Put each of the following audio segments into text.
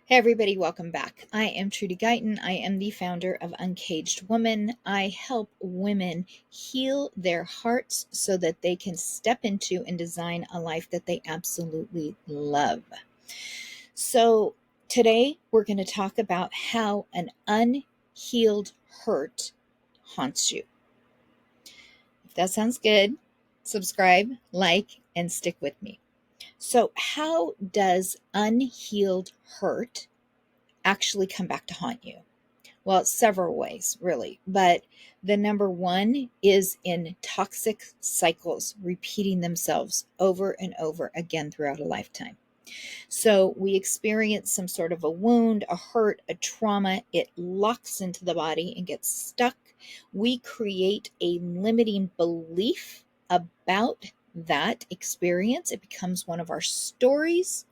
Hey everybody, welcome back. I am Trudy Guyton. I am the founder of Uncaged Woman. I help women heal their hearts so that they can step into and design a life that they absolutely love. So today we're going to talk about how an unhealed hurt haunts you. If that sounds good, subscribe, like, and stick with me. So how does unhealed hurt actually come back to haunt you? Well, several ways, really. But the number one is in toxic cycles repeating themselves over and over again throughout a lifetime. So we experience some sort of a wound, a hurt, a trauma. It locks into the body and gets stuck. We create a limiting belief about that experience. It becomes one of our stories.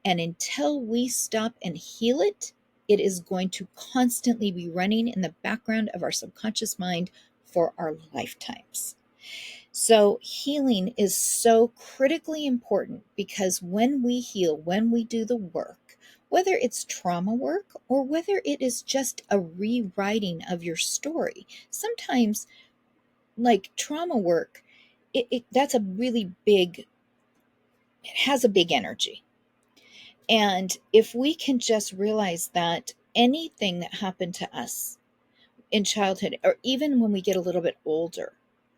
And until we stop and heal it, it is going to constantly be running in the background of our subconscious mind for our lifetimes. So healing is so critically important because when we heal, when we do the work, whether it's trauma work or whether it is just a rewriting of your story, sometimes like trauma work, that's a really big, it has a big energy. And if we can just realize that anything that happened to us in childhood, or even when we get a little bit older,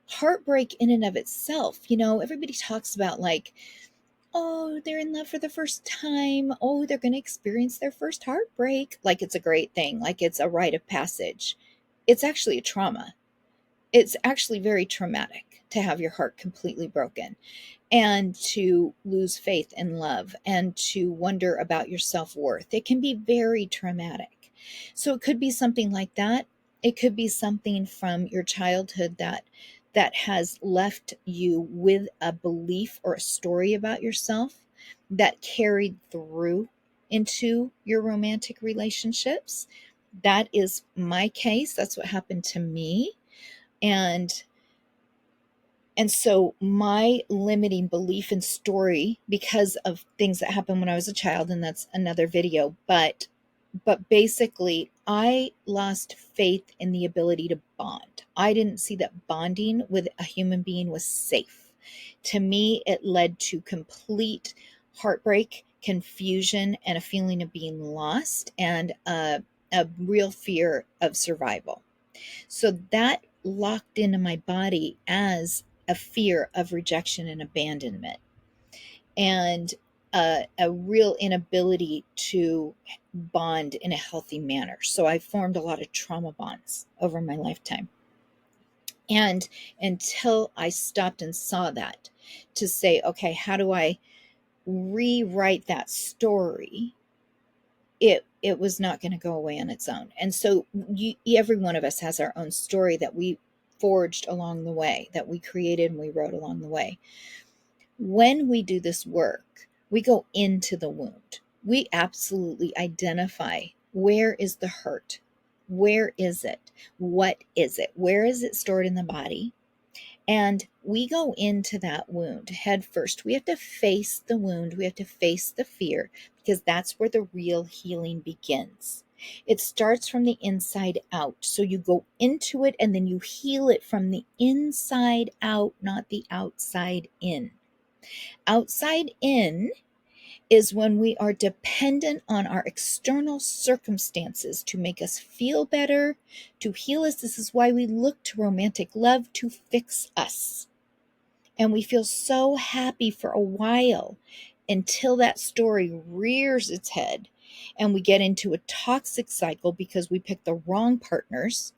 heartbreak in and of itself, everybody talks about like, oh, they're in love for the first time. Oh, they're going to experience their first heartbreak. Like it's a great thing, like it's a rite of passage. It's actually a trauma. It's actually very traumatic to have your heart completely broken and to lose faith in love and to wonder about your self-worth. It can be very traumatic. So it could be something like that. It could be something from your childhood that has left you with a belief or a story about yourself that carried through into your romantic relationships. That is my case. That's what happened to me. And so my limiting belief and story, because of things that happened when I was a child, and that's another video, but basically I lost faith in the ability to bond. I didn't see that bonding with a human being was safe. To me, it led to complete heartbreak, confusion, and a feeling of being lost, and a real fear of survival. So that locked into my body as a fear of rejection and abandonment, and a real inability to bond in a healthy manner. So I formed a lot of trauma bonds over my lifetime. And until I stopped and saw that, to say, okay, how do I rewrite that story? It was not going to go away on its own. And so every one of us has our own story that we forged along the way, that we created and we wrote along the way. When we do this work, we go into the wound. We absolutely identify, where is the hurt? Where is it? What is it? Where is it stored in the body? And we go into that wound head first. We have to face the wound. We have to face the fear, because that's where the real healing begins. It starts from the inside out. So you go into it and then you heal it from the inside out, not the outside in. Outside in is when we are dependent on our external circumstances to make us feel better, to heal us. This is why we look to romantic love to fix us. And we feel so happy for a while until that story rears its head and we get into a toxic cycle because we pick the wrong partners.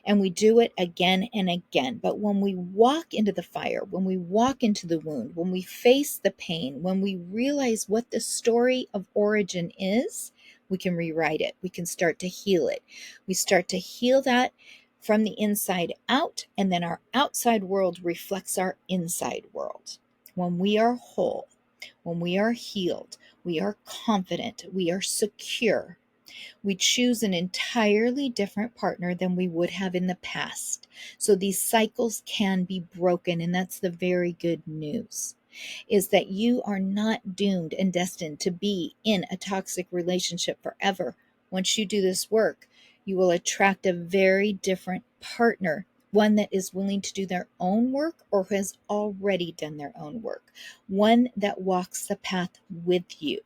And we do it again and again. But when we walk into the fire, when we walk into the wound, when we face the pain, when we realize what the story of origin is, we can rewrite it. We can start to heal it. We start to heal that from the inside out, and then our outside world reflects our inside world. When we are whole, when we are healed, we are confident, we are secure. We choose an entirely different partner than we would have in the past. So these cycles can be broken, and that's the very good news. is that you are not doomed and destined to be in a toxic relationship forever. Once you do this work, you will attract a very different partner, one that is willing to do their own work or has already done their own work, one that walks the path with you,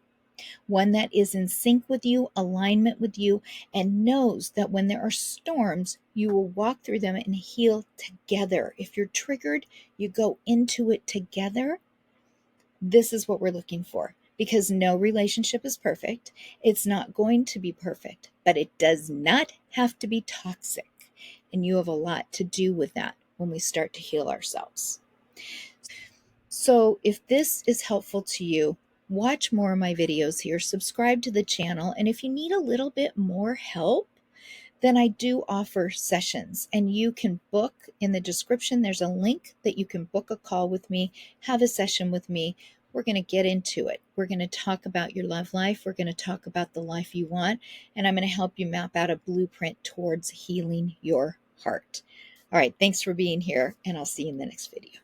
one that is in sync with you, alignment with you, and knows that when there are storms, you will walk through them and heal together. If you're triggered, you go into it together. This is what we're looking for, because no relationship is perfect. It's not going to be perfect, but it does not have to be toxic. And you have a lot to do with that when we start to heal ourselves. So if this is helpful to you, watch more of my videos here, subscribe to the channel, and if you need a little bit more help, then I do offer sessions, and you can book in the description. There's a link that you can book a call with me, have a session with me. We're going to get into it. We're going to talk about your love life. We're going to talk about the life you want, and I'm going to help you map out a blueprint towards healing your heart. All right, thanks for being here, and I'll see you in the next video.